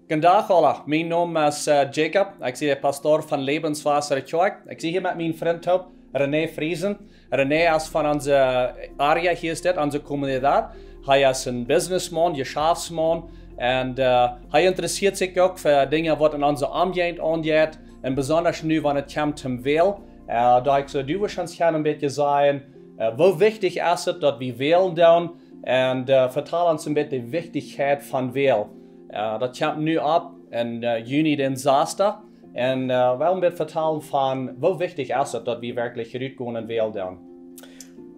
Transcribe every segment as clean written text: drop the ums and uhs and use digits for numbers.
Vandaag alla, mijn naam is Jacob. Ik ben de pastoor van Levenswasser Kerk. Ik zie hier met mijn vriend op, René Friesen. René is van onze area hier, is dit, onze communiteit. Hij is een businessman, geschäftsman. En hij interesseert zich ook voor dingen wat in onze omgeving aangaat. En bijzonders nu, wanneer het komt om wil. Dat ik zo duurschans kan een beetje zeggen, hoe wichtig is het dat we willen doen. En vertel ons een beetje de wichtigheid van wil. Dat komt nu op in juni den 6. En wel een beetje vertellen van hoe wichtig is het dat we werkelijk uitgaan en wil doen.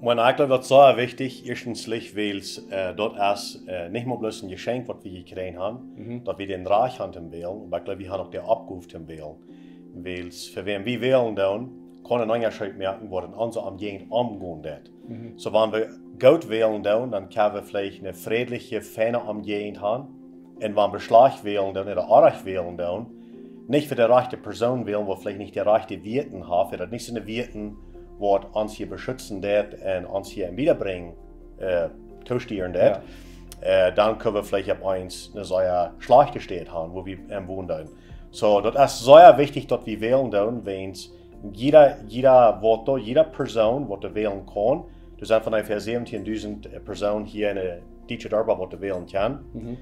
Ik glaube, dat is sehr wichtig. Erstens, weil dat is nicht mal bloß ein Geschenk, was wir gekriegt haben, dass wir den Reich haben wählen, aber ich glaube, wir haben auch die Abkunft haben wählen. Weil für wen wir wählen dann, kann ein Unterschied merken, was in unserer Umgebung umgehen wird. So, wenn wir gut wählen dann können wir vielleicht eine friedliche, feine Umgebung haben. Und wenn wir schlecht wählen oder arg wählen nicht für die rechte Person wählen, die vielleicht nicht die rechte Werten haben, oder nicht so eine Werten, was uns hier beschützen wird und uns hier wiederbringen, zustieren wird, dann können wir vielleicht ab eins eine sehr schlechte Stadt haben, wo wir wohnen. So, das ist sehr wichtig, dass wir wählen, wenn jeder Voto, jede Person, die wählen kann, das sind von ungefähr 17.000 Personen hier in der deutschen Arbeit, die wählen kann,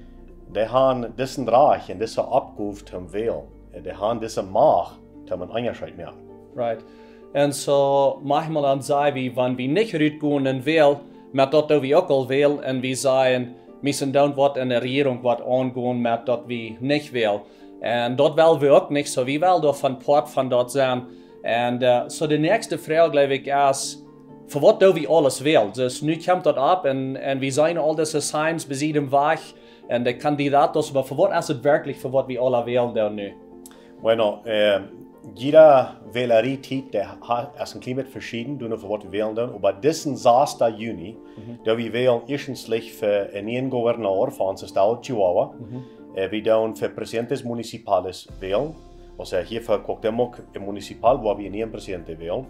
die haben diesen Reich und diese Abkunft zum Wählen, die haben diese Macht, zum einen Unterschied machen. Right. En so manchmal dan zeggen we, wenn we niet uitgaan en wil, met dat we ook al wil, en we zeggen, müssen doen wat in de regering wat aangaan met dat we niet wil. En dat willen we ook niet, so we willen er van part van dat zijn. En so de nächste vraag, geloof ik, is, voor wat doen we alles wil? Dus nu komt dat op en we zijn al deze signs bezien weg. En de kandidaten, maar voor wat is het werkelijk voor wat we alle willen doen nu? Bueno, jeder Wählerietät, der ist ein klein verschieden, für was wir wählen, aber diesen 6. Juni, da wir wählen erstens für einen Gouverneur von unserer Stadt Chihuahua, wir dann für Präsident des Municipales wählen, also hier für Cuauhtémoc Municipal, wo wir einen Präsidenten wählen,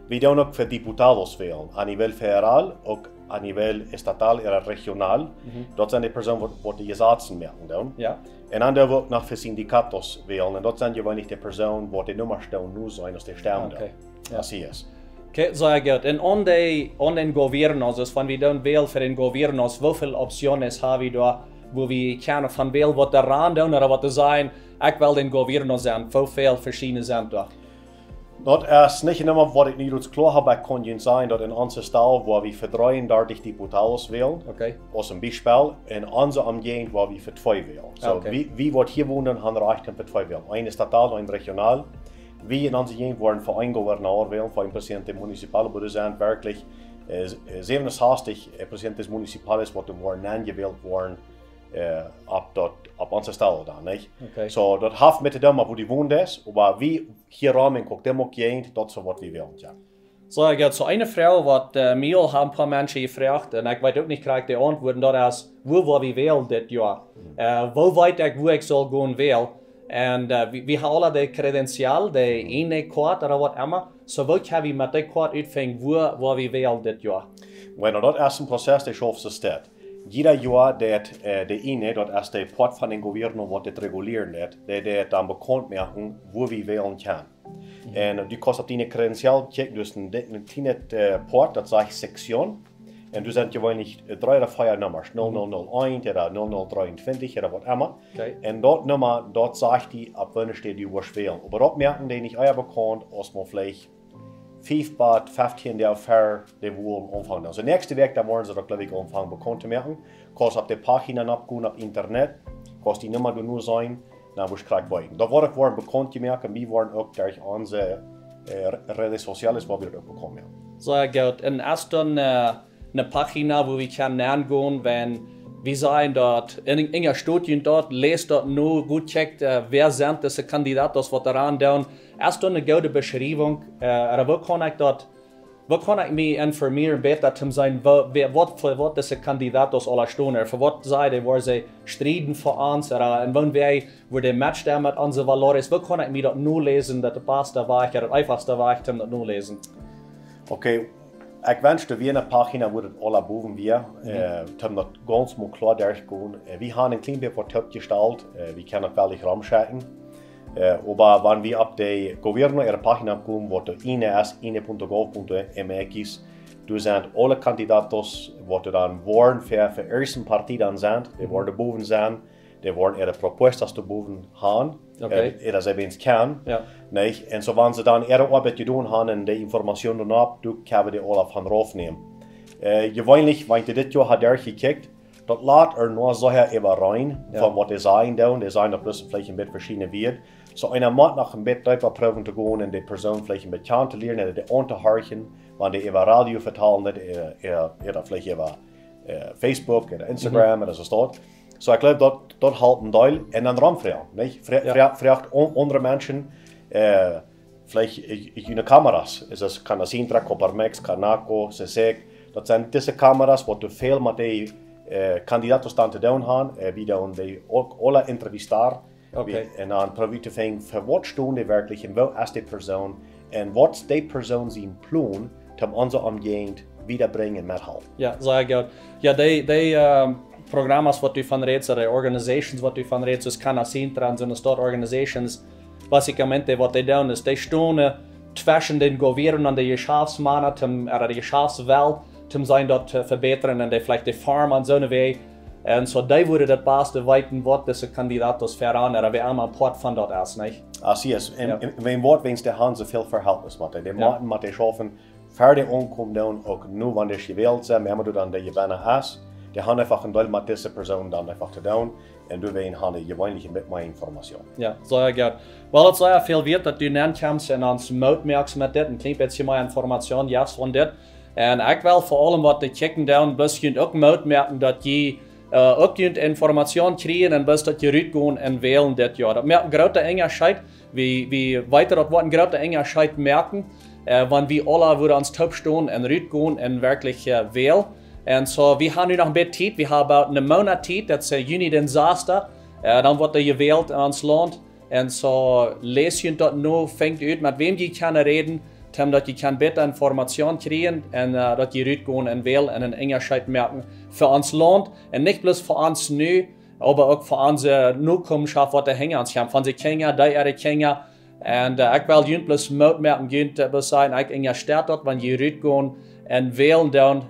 wir dann auch für Diputados wählen, a nivel federal und a nivel estatal oder regional, dort sind die Personen, die die Gesetze merken. Ja. Und dann wir auch noch für Syndikatos wählen. Und dort sind ja nicht die Personen, die die Nummer stellen, nur so als die Sterben. Okay. Das ist. Okay, sehr gut. Und an den Gouverneurs, also wenn wir dann wählen für den Gouverneurs, wie viele Optionen haben wir da, wo wir können von wählen, was daran tun oder was sein, ich will den Gouverneur sein, wie viele verschiedene sind da? Das ist nicht immer, was ich nicht klar habe, kann sein, dass in unserer Stadt, wo wir für 33 Diputados wählen, als ein Beispiel, in unserer Umgebung, wo wir für 2 wählen. So, wir hier wohnen, haben Recht für 2 wählen. Ein Statal, ein Regional. Wir in unserer Gegend wollen für einen Gouverneur wählen, für einen Präsidenten Municipal, aber das sind wirklich 67 Präsidenten des Municipales, die waren angewählt worden, ab unserer Stadt dann, nicht? Okay. So, das hat mit dem, wo die wohnen ist, aber wir hier rum in Cuauhtémoc Gegend, das ist was wir wollen, ja. So, ja, so eine Frage, was mir haben ein paar Menschen gefragt, und ich weiß auch nicht, kriege die Antworten, das ist, wo wollen wir wählen das Jahr? Wo weiß ich, wo ich soll gehen wählen? Und wir haben alle die Kredenzial, die eine Karte oder was immer, so wo können wir mit der Karte anfangen, wo wir wählen das Jahr? Bueno, das ist ein Prozess, der schon steht. Jeder Jahr, das ist der Part von den Gouvernement, was das regulieren wird, der dann bekannt machen, wo wir wählen können. Und du kannst auf deine Kredenzial checken, du hast einen kleinen Part, das sagt Sektion. Und du sind gewöhnlich 3 oder 4 Nummern, 0001 oder 0023 oder was immer. Okay. Und dort Nummer, dort sagt die, ab wann steht die Uhr wählen. Aber dort merken die nicht euer bekannt, als man vielleicht 5 bis 15 Jahre fair, die wohl umfangen. Also nächste Weg, da wollen sie doch, glaube ich, umfangen bekannt zu machen. Kannst auf der Pagina abgehen, auf Internet, kannst die Nummer nur sein, dann wirst du gleich weiter. Da wurde ich bekannt gemerkt, und wir waren auch durch unsere Redes Sociales, wo wir auch bekommen haben. Sehr gut. Und erst dann eine Pagina, wo wir können angehen, wenn wir sagen dort, in einer Studie dort, lest dort nur, gut checkt, wer sind diese Kandidaten, was daran tun. Erst dann eine gute Beschreibung, oder wo kann ich mich informieren, besser zu sein, für was diese Kandidaten alle stehen, für was sagen, wo sie streiten für uns, oder in wann wir, wo der Match der mit unseren Valores ist, wo kann ich mich dort nur lesen, das passt der Weg, oder das einfachste Weg, das nur lesen. Okay. ik wenschte wie een pagina wo het alle boven wir, haben dat ganz mal klar durchgehen. Wir haben ein klein bisschen was opgesteld, wir können het wel nicht ramschicken. Aber wenn wir auf die Governo ihre Pagina kommen, wo der ine.gov.mx, du sind alle Kandidaten, die dann wollen für die erste Partie dann sind, die wollen boven sein, die wollen ihre Propostas boven haben, das sie wenigstens kann. Ja. Und so wenn sie dann ihre Arbeit getan haben und die Informationen ab, du kannst die alle von raufnehmen. Gewöhnlich, wenn du das Jahr hat durchgekickt, das lädt nur so über rein, von was die sagen, die sagen, dass das vielleicht ein bisschen verschiedene wird. So einer muss nach ein bisschen drüber probieren zu gehen und die Person vielleicht ein bisschen kennenzulernen oder die unterhören, wenn die über Radio vertellen, oder vielleicht über Facebook oder Instagram oder so dort. So ich glaube, dort halten Teil und dann rumfragen. Fragt andere Menschen, vielleicht eine Kameras. Es kann das Intra, Coparmex, Canaco, CSEC. Das sind diese Kameras, die viel mit den Kandidaten staan te doen gaan, wie dan die ook alle intervisteren. En dan proberen te vinden, voor wat staan die werkelijk en wat is die persoon en wat is die persoon zijn plan om onze omgeving wiederbrengen met help. Ja, sehr gut. Ja, die programma's wat u van reeds, de organizations wat u van reeds, dus Canacintra en zo'n soort organizations, basicamente wat die doen is, die staan tussen den Gouverneur en de geschäftsmannen, de geschäftswelt, om zijn dat te verbeteren en vielleicht de farm en zo'n weg. En zo die worden het beste weten wat deze kandidaten veranderen. We allemaal part van dat is, niet? Así es. En mijn woord wens de hand zoveel verhelpen met de maten met de schaffen verder omkomen doen, ook nu wanneer je wilt zijn, maar dan dat je bijna is. Die gaan einfach een deel met deze persoon dan einfach te doen. En du ween gaan je gewöhnlich met mijn informatie. Ja, sehr gut. Wel, het is veel weer dat u neemt en ons moutmerks met dit. Een klein beetje meer informatie, ja, van dit. En ik wil voor allem wat de checken down, best je ook moutmerken dat je ook je informatie krijgen en best dat je uitgaan en wählen dit jaar. Dat merkt een grote Unterschied. We weten dat we een grote Unterschied merken, wanneer we alle worden ons top staan en uitgaan en wirklich wählen. En zo, we hebben nu nog een beetje tijd. We hebben about een maand tijd, dat is juni den 6. Dan wordt er gewählt in ons land. En zo lees je dat nu, fängt uit met wem je kan reden, dat je kan beter informatie krijgen en dat je uitgaan en wählen en een Unterschied merken voor ons land. En niet bloß voor ons nu, maar ook voor onze Zukunft, wat er hängen ons gaan. Van de kinderen, die er kinderen. En ik wil jullie bloß merken, jullie zijn ik in je stad dat, wanneer je uitgaan en wählen dan,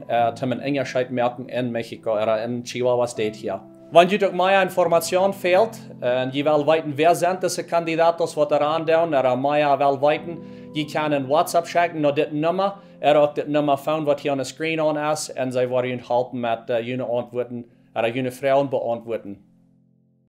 om een Unterschied merken in Mexico oder in Chihuahua State hier. Wanneer je ook meer informatie fehlt en je wil weten, wer zijn deze kandidaten, wat er aan doen, of meer wil weten, je kan een WhatsApp schicken naar dit nummer, ook dit nummer van wat hier aan de screen aan is, en zij worden je helpen met jullie antwoorden, jullie vragen beantwoorden.